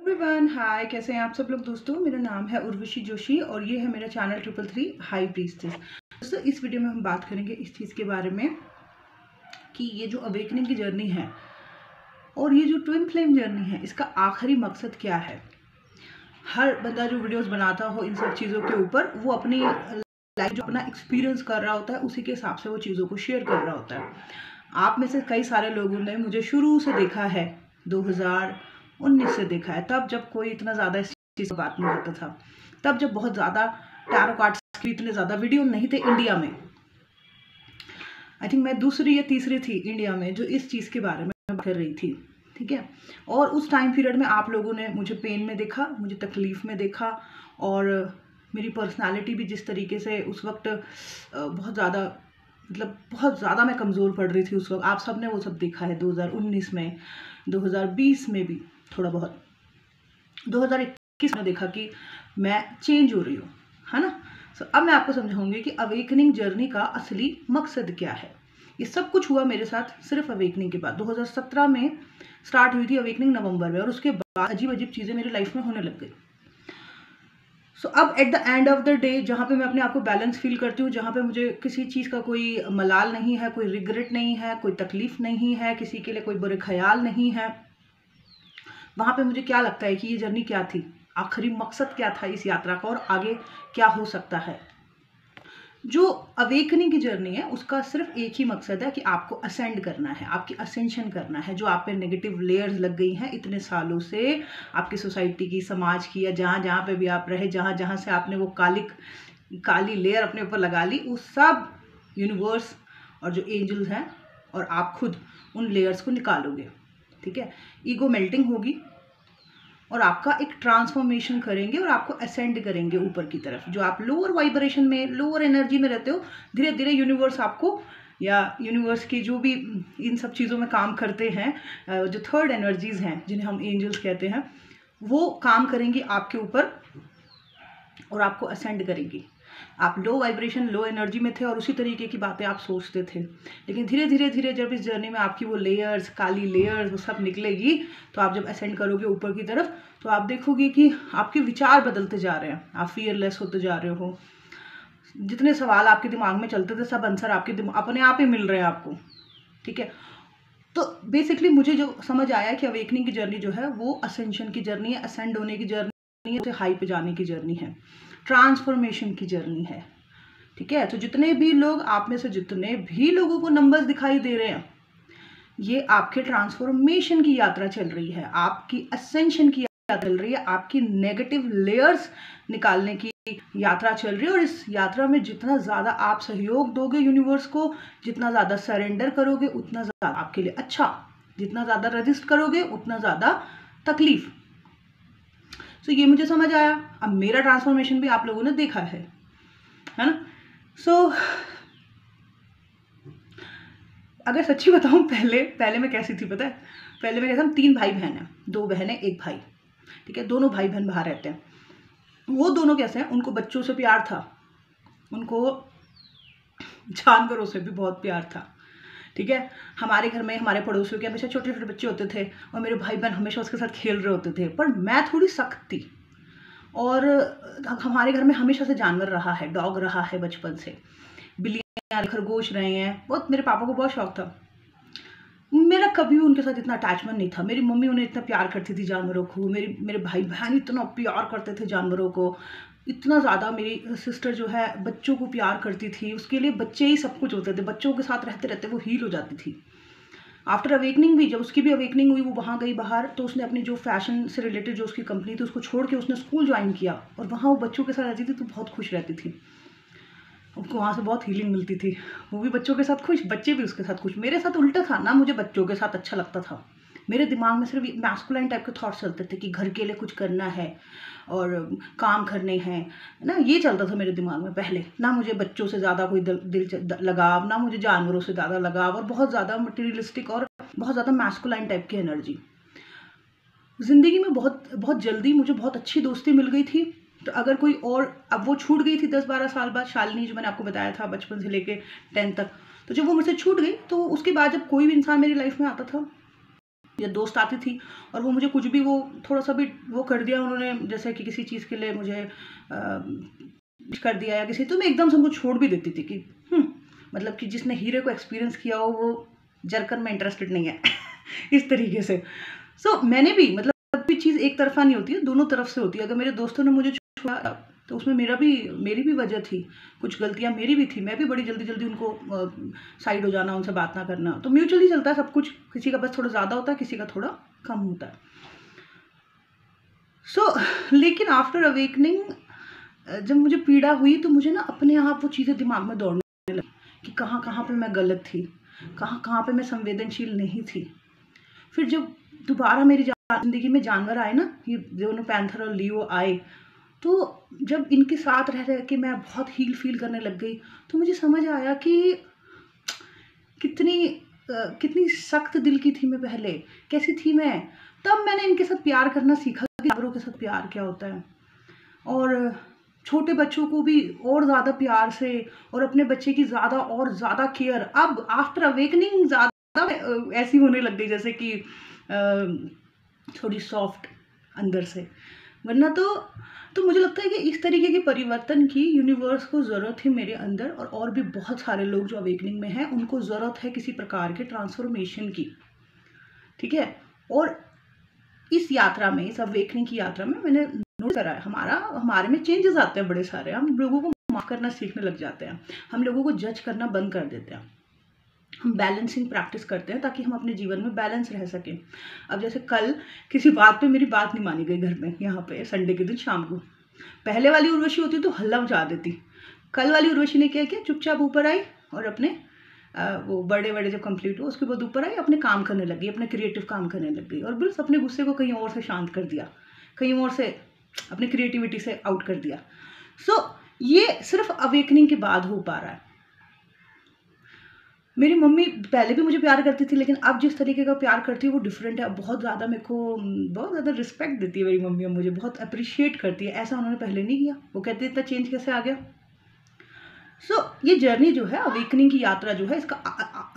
Everyone hi, कैसे हैं आप सब लोग। दोस्तों, मेरा नाम है उर्वशी जोशी और ये है मेरा चैनल 333 हाई प्रीस्टेस। दोस्तों, इस वीडियो में हम बात करेंगे इस चीज़ के बारे में कि ये जो अवेकनिंग की जर्नी है और ये जो ट्विन फ्लेम जर्नी है, इसका आखिरी मकसद क्या है। हर बंदा जो वीडियोस बनाता हो इन सब चीज़ों के ऊपर, वो अपनी लाइफ जो अपना एक्सपीरियंस कर रहा होता है उसी के हिसाब से वो चीज़ों को शेयर कर रहा होता है। आप में से कई सारे लोगों ने मुझे शुरू से देखा है, 2019 से देखा है, तब जब कोई इतना ज़्यादा इस चीज़ पर बात नहीं करता था, तब जब बहुत ज़्यादा टैरो कार्ड्स की इतने ज़्यादा वीडियो नहीं थे इंडिया में। आई थिंक मैं दूसरी या तीसरी थी इंडिया में जो इस चीज़ के बारे में बात कर रही थी, ठीक है। और उस टाइम पीरियड में आप लोगों ने मुझे पेन में देखा, मुझे तकलीफ़ में देखा, और मेरी पर्सनालिटी भी जिस तरीके से उस वक्त बहुत ज़्यादा बहुत ज़्यादा मैं कमज़ोर पड़ रही थी उस वक्त। आप सब ने वो सब देखा है 2019 में, 2020 में भी थोड़ा बहुत, 2021 में देखा कि मैं चेंज हो रही हूँ, है ना। सो अब मैं आपको समझाऊंगी कि अवेकनिंग जर्नी का असली मकसद क्या है। ये सब कुछ हुआ मेरे साथ सिर्फ अवेकनिंग के बाद। 2017 में स्टार्ट हुई थी अवेकनिंग, नवंबर में, और उसके बाद अजीब अजीब चीज़ें मेरी लाइफ में होने लग गई। सो अब at the end of the day, जहाँ पे मैं अपने आप को बैलेंस फील करती हूँ, जहाँ पे मुझे किसी चीज़ का कोई मलाल नहीं है, कोई रिग्रेट नहीं है, कोई तकलीफ नहीं है, किसी के लिए कोई बुरे ख्याल नहीं है, वहाँ पे मुझे क्या लगता है कि ये जर्नी क्या थी, आखिरी मकसद क्या था इस यात्रा का, और आगे क्या हो सकता है। जो अवेकनिंग की जर्नी है उसका सिर्फ एक ही मकसद है कि आपको असेंड करना है, आपकी असेंशन करना है। जो आप पे नेगेटिव लेयर्स लग गई हैं इतने सालों से, आपकी सोसाइटी की, समाज की, या जहाँ जहाँ पे भी आप रहे, जहाँ जहाँ से आपने वो काली लेयर अपने ऊपर लगा ली, वो सब यूनिवर्स और जो एंजल्स हैं और आप खुद उन लेयर्स को निकालोगे, ठीक है। ईगो मेल्टिंग होगी और आपका एक ट्रांसफॉर्मेशन करेंगे और आपको असेंड करेंगे ऊपर की तरफ। जो आप लोअर वाइब्रेशन में, लोअर एनर्जी में रहते हो, धीरे धीरे यूनिवर्स आपको, या यूनिवर्स की जो भी इन सब चीज़ों में काम करते हैं, जो थर्ड एनर्जीज हैं जिन्हें हम एंजल्स कहते हैं, वो काम करेंगी आपके ऊपर और आपको असेंड करेंगी। आप लो वाइब्रेशन, लो एनर्जी में थे और उसी तरीके की बातें आप सोचते थे, लेकिन धीरे धीरे धीरे जब इस जर्नी में आपकी वो लेयर्स, काली लेयर्स, वो सब निकलेगी, तो आप जब असेंड करोगे ऊपर की तरफ, तो आप देखोगे कि आपके विचार बदलते जा रहे हैं, आप फियरलेस होते जा रहे हो। जितने सवाल आपके दिमाग में चलते थे, सब आंसर आपके अपने आप ही मिल रहे हैं आपको, ठीक है। तो बेसिकली मुझे जो समझ आया कि अवेकनिंग की जर्नी जो है वो असेंशन की जर्नी है, असेंड होने की जर्नी है, हाई पे जाने की जर्नी है, ट्रांसफॉर्मेशन की जर्नी है, ठीक है। तो जितने भी लोग, आप में से जितने भी लोगों को नंबर्स दिखाई दे रहे हैं, ये आपके ट्रांसफॉर्मेशन की यात्रा चल रही है, आपकी असेंशन की यात्रा चल रही है, आपकी नेगेटिव लेयर्स निकालने की यात्रा चल रही है। और इस यात्रा में जितना ज़्यादा आप सहयोग दोगे यूनिवर्स को, जितना ज़्यादा सरेंडर करोगे, उतना ज़्यादा आपके लिए अच्छा, जितना ज़्यादा रजिस्ट करोगे उतना ज़्यादा तकलीफ। सो ये मुझे समझ आया। अब मेरा ट्रांसफॉर्मेशन भी आप लोगों ने देखा है ना। सो अगर सच्ची बताऊं, पहले मैं कैसी थी पता है। पहले मैं कहता हूँ, 3 भाई बहन हैं, 2 बहनें 1 भाई, ठीक है। दोनों भाई बहन बाहर रहते हैं। वो दोनों कैसे हैं, उनको बच्चों से प्यार था, उनको जानवरों से भी बहुत प्यार था, ठीक है। हमारे घर में, हमारे पड़ोसियों के हमेशा छोटे छोटे बच्चे होते थे और मेरे भाई बहन हमेशा उसके साथ खेल रहे होते थे। पर मैं थोड़ी सख्त थी, और हमारे घर में हमेशा से जानवर रहा है, डॉग रहा है बचपन से, बिल्लियाँ, खरगोश रहे हैं, बहुत। मेरे पापा को बहुत शौक था। मेरा कभी भी उनके साथ इतना अटैचमेंट नहीं था। मेरी मम्मी उन्हें इतना प्यार करती थी जानवरों को, मेरे भाई बहन इतना प्यार करते थे जानवरों को, इतना ज़्यादा। मेरी सिस्टर जो है बच्चों को प्यार करती थी, उसके लिए बच्चे ही सब कुछ होते थे। बच्चों के साथ रहते रहते वो हील हो जाती थी। आफ्टर अवेकनिंग भी, जब उसकी भी अवेकनिंग हुई, वो वहाँ गई बाहर, तो उसने अपनी जो फैशन से रिलेटेड जो उसकी कंपनी थी उसको छोड़ के उसने स्कूल ज्वाइन किया, और वहाँ वो बच्चों के साथ रहती थी तो बहुत खुश रहती थी। उनको वहाँ से बहुत हीलिंग मिलती थी। वो भी बच्चों के साथ खुश, बच्चे भी उसके साथ खुश। मेरे साथ उल्टा था ना, मुझे बच्चों के साथ अच्छा लगता था। मेरे दिमाग में सिर्फ मैस्कुलाइन टाइप के थॉट्स चलते थे कि घर के लिए कुछ करना है और काम करने हैं ना, ये चलता था मेरे दिमाग में पहले। ना मुझे बच्चों से ज़्यादा कोई दिल लगाव, ना मुझे जानवरों से ज़्यादा लगाव, और बहुत ज़्यादा मटीरियलिस्टिक और बहुत ज़्यादा मैस्कुलाइन टाइप की एनर्जी। ज़िंदगी में बहुत बहुत जल्दी मुझे बहुत अच्छी दोस्ती मिल गई थी। तो अगर कोई और, अब वो छूट गई थी 10-12 साल बाद, शालिनी जो मैंने आपको बताया था, बचपन से लेके 10 तक। तो जब वो मुझसे छूट गई, तो उसके बाद जब कोई भी इंसान मेरी लाइफ में आता था, या दोस्त आती थी और वो मुझे कुछ भी वो थोड़ा सा भी वो कर दिया उन्होंने, जैसे कि किसी चीज़ के लिए मुझे कर दिया या किसी, तो मैं एकदम से उनको छोड़ भी देती थी कि मतलब कि जिसने हीरे को एक्सपीरियंस किया हो वो जरकर में इंटरेस्टेड नहीं है इस तरीके से। सो मैंने भी मतलब भी चीज़ एक तरफा नहीं होती है, दोनों तरफ से होती है। अगर मेरे दोस्तों ने मुझे छोड़ा तो उसमें मेरी भी वजह थी, कुछ गलतियाँ मेरी भी थी। मैं भी बड़ी जल्दी जल्दी उनको साइड हो जाना, उनसे बात ना करना। तो म्यूचुअली चलता है सब कुछ, किसी का बस थोड़ा ज़्यादा होता है, किसी का थोड़ा कम होता है। लेकिन आफ्टर अवेकनिंग जब मुझे पीड़ा हुई तो मुझे ना अपने आप वो चीज़ें दिमाग में दौड़ने लगी कि कहाँ कहाँ पे मैं गलत थी, कहाँ कहाँ पे मैं संवेदनशील नहीं थी। फिर जब दोबारा मेरी ज़िंदगी में जानवर आए ना, ये दोनों पैंथर और लियो आए, तो जब इनके साथ रह रह के मैं बहुत हील फील करने लग गई, तो मुझे समझ आया कि कितनी सख्त दिल की थी मैं पहले, कैसी थी मैं। तब मैंने इनके साथ प्यार करना सीखा कि जानवरों के साथ प्यार क्या होता है, और छोटे बच्चों को भी और ज़्यादा प्यार से, और अपने बच्चे की ज़्यादा और ज़्यादा केयर। अब आफ्टर अवेकनिंग ज़्यादा ऐसी होने लग गई जैसे कि थोड़ी सॉफ्ट अंदर से, वरना तो मुझे लगता है कि इस तरीके के परिवर्तन की यूनिवर्स को ज़रूरत है मेरे अंदर, और भी बहुत सारे लोग जो अवेकनिंग में हैं उनको ज़रूरत है किसी प्रकार के ट्रांसफॉर्मेशन की, ठीक है। और इस यात्रा में, इस अवेकनिंग की यात्रा में मैंने नोट करा है हमारे में चेंजेस आते हैं बड़े सारे। हम लोगों को माफ करना सीखने लग जाते हैं, हम लोगों को जज करना बंद कर देते हैं, हम बैलेंसिंग प्रैक्टिस करते हैं ताकि हम अपने जीवन में बैलेंस रह सकें। अब जैसे कल किसी बात पे मेरी बात नहीं मानी गई घर में, यहाँ पे संडे के दिन शाम को। पहले वाली उर्वशी होती तो हल्ला मचा देती, कल वाली उर्वशी ने क्या किया, चुपचाप ऊपर आई और अपने वो बड़े जब कंप्लीट हो उसके बाद ऊपर आई, अपने काम करने लगी, अपने क्रिएटिव काम करने लग गई, और बस अपने गुस्से को कहीं और से शांत कर दिया, कहीं और से अपनी क्रिएटिविटी से आउट कर दिया। ये सिर्फ अवेकनिंग के बाद हो पा रहा है। मेरी मम्मी पहले भी मुझे प्यार करती थी, लेकिन अब जिस तरीके का प्यार करती है वो डिफरेंट है। अब बहुत ज़्यादा मेरे को बहुत ज़्यादा रिस्पेक्ट देती है मेरी मम्मी, अब मुझे बहुत अप्रिशिएट करती है। ऐसा उन्होंने पहले नहीं किया। वो कहती है इतना चेंज कैसे आ गया। ये जर्नी जो है, अवेकनिंग की यात्रा जो है, इसका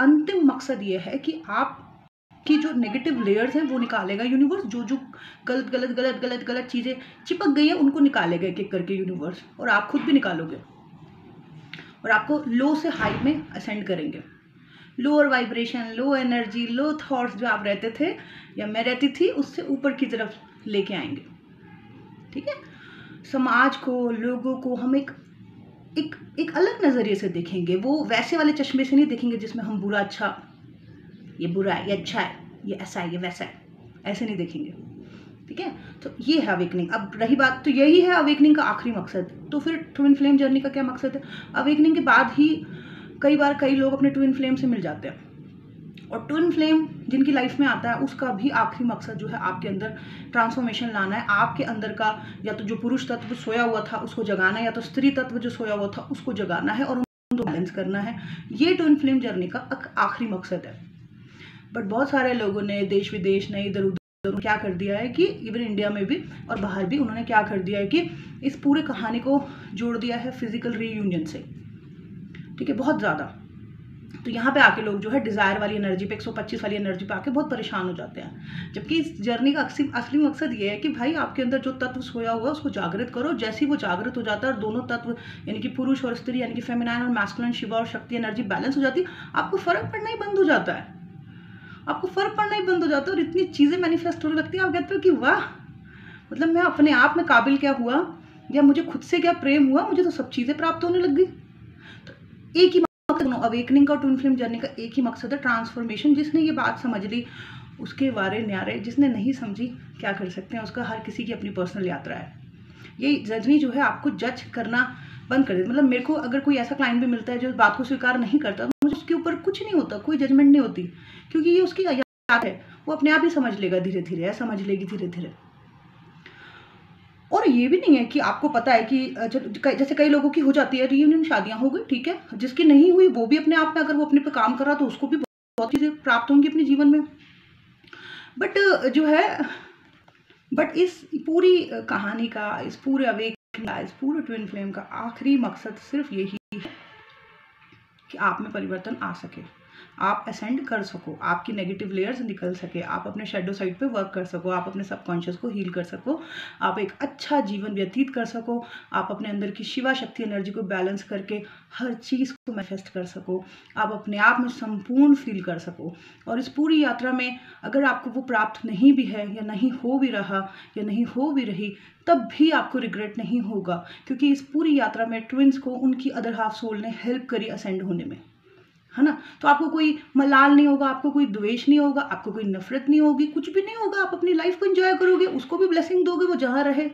अंतिम मकसद ये है कि आप की जो नेगेटिव लेयर्स हैं वो निकालेगा यूनिवर्स। जो गलत चीज़ें चिपक गई हैं उनको निकालेगा एक एक करके यूनिवर्स, और आप खुद भी निकालोगे, और आपको लो से हाई में असेंड करेंगे। लोअर वाइब्रेशन, लो एनर्जी, लो थॉट्स जो आप रहते थे या मैं रहती थी, उससे ऊपर की तरफ लेके आएंगे, ठीक है। समाज को, लोगों को हम एक अलग नज़रिए से देखेंगे। वो वैसे वाले चश्मे से नहीं देखेंगे जिसमें हम बुरा अच्छा, ये बुरा है, ये अच्छा है, ये ऐसा है, ये वैसा है, ऐसे नहीं देखेंगे, ठीक है। तो ये है अवेकनिंग। अब रही बात, तो यही है अवेकनिंग का आखिरी मकसद। तो फिर ट्विन फ्लेम जर्नी का क्या मकसद है? अवेकनिंग के बाद ही कई लोग अपने ट्विन फ्लेम से मिल जाते हैं, और ट्विन फ्लेम जिनकी लाइफ में आता है उसका भी आखिरी मकसद जो है आपके अंदर ट्रांसफॉर्मेशन लाना है। आपके अंदर का या तो जो पुरुष तत्व सोया हुआ था उसको जगाना है, या तो स्त्री तत्व जो सोया हुआ था उसको जगाना है, और उनको बैलेंस करना है। ये ट्विन फ्लेम जर्नी का आखिरी मकसद है। बट बहुत सारे लोगों ने देश विदेश ने इधर उधर क्या कर दिया है कि इवन इंडिया में भी और बाहर भी उन्होंने क्या कर दिया है कि इस पूरे कहानी को जोड़ दिया है फिजिकल रीयूनियन से, ठीक है, बहुत ज़्यादा। तो यहाँ पे आके लोग जो है डिज़ायर वाली एनर्जी पे, 125 वाली एनर्जी पे आके बहुत परेशान हो जाते हैं। जबकि इस जर्नी का असली मकसद ये है कि भाई आपके अंदर जो तत्व सोया हुआ है उसको जागृत करो। जैसे ही वो जागृत हो जाता है और दोनों तत्व यानी कि पुरुष और स्त्री यानी कि फेमिनाइन और मैस्कुलिन, शिवा और शक्ति एनर्जी बैलेंस हो जाती है, आपको फ़र्क पड़ना ही बंद हो जाता है। आपको फ़र्क पड़ना ही बंद हो जाता है और इतनी चीज़ें मैनिफेस्ट होने लगती है। आप कहते हो कि वाह, मतलब मैं अपने आप में काबिल क्या हुआ, या मुझे खुद से क्या प्रेम हुआ, मुझे तो सब चीज़ें प्राप्त होने लग गई। तो एक ही मकसद, अवेकनिंग का ट्विन फ्लेम जर्नी का एक ही मकसद है, ट्रांसफॉर्मेशन। जिसने ये बात समझ ली उसके वारे न्यारे, जिसने नहीं समझी क्या कर सकते हैं, उसका हर किसी की अपनी पर्सनल यात्रा है। ये जर्नी जो है आपको जज करना बंद कर देती। मतलब मेरे को अगर कोई ऐसा क्लाइंट भी मिलता है जो इस बात को स्वीकार नहीं करता, तो मुझे उसके ऊपर कुछ नहीं होता, कोई जजमेंट नहीं होती, क्योंकि ये उसकी यात्रा है। वो अपने आप ही समझ लेगा धीरे धीरे, समझ लेगी धीरे धीरे। और ये भी नहीं है कि आपको पता है कि जैसे कई लोगों की हो जाती है रियूनियन, शादियां हो गई, ठीक है, जिसकी नहीं हुई वो भी अपने आप में अगर वो अपने पे काम कर रहा तो उसको भी बहुत चीज़ें प्राप्त होंगी अपने जीवन में। बट जो है, बट इस पूरी कहानी का, इस पूरे अवेकनिंग का, इस पूरे ट्विन फ्लेम का आखिरी मकसद सिर्फ यही है कि आप में परिवर्तन आ सके, आप असेंड कर सको, आपकी नेगेटिव लेयर्स निकल सके, आप अपने शैडो साइड पे वर्क कर सको, आप अपने सबकॉन्शियस को हील कर सको, आप एक अच्छा जीवन व्यतीत कर सको, आप अपने अंदर की शिवा शक्ति एनर्जी को बैलेंस करके हर चीज़ को मैनिफेस्ट कर सको, आप अपने आप में संपूर्ण फील कर सको। और इस पूरी यात्रा में अगर आपको वो प्राप्त नहीं भी है या नहीं हो भी रहा या नहीं हो भी रही, तब भी आपको रिग्रेट नहीं होगा, क्योंकि इस पूरी यात्रा में ट्विंस को उनकी अदर हाफ सोल ने हेल्प करी असेंड होने में, है ना। तो आपको कोई मलाल नहीं होगा, आपको कोई द्वेष नहीं होगा, आपको कोई नफरत नहीं होगी, कुछ भी नहीं होगा। आप अपनी लाइफ को एंजॉय करोगे, उसको भी ब्लेसिंग दोगे, वो जहाँ रहे,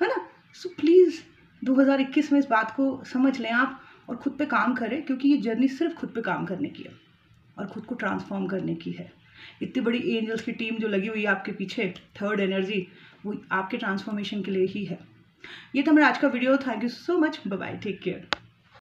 है ना। सो प्लीज़ 2021 में इस बात को समझ लें आप और खुद पे काम करें, क्योंकि ये जर्नी सिर्फ खुद पे काम करने की है और खुद को ट्रांसफॉर्म करने की है। इतनी बड़ी एंजल्स की टीम जो लगी हुई है आपके पीछे, थर्ड एनर्जी, वो आपके ट्रांसफॉर्मेशन के लिए ही है। ये था मेरा आज का video. Thank you so much. Bye bye, take care.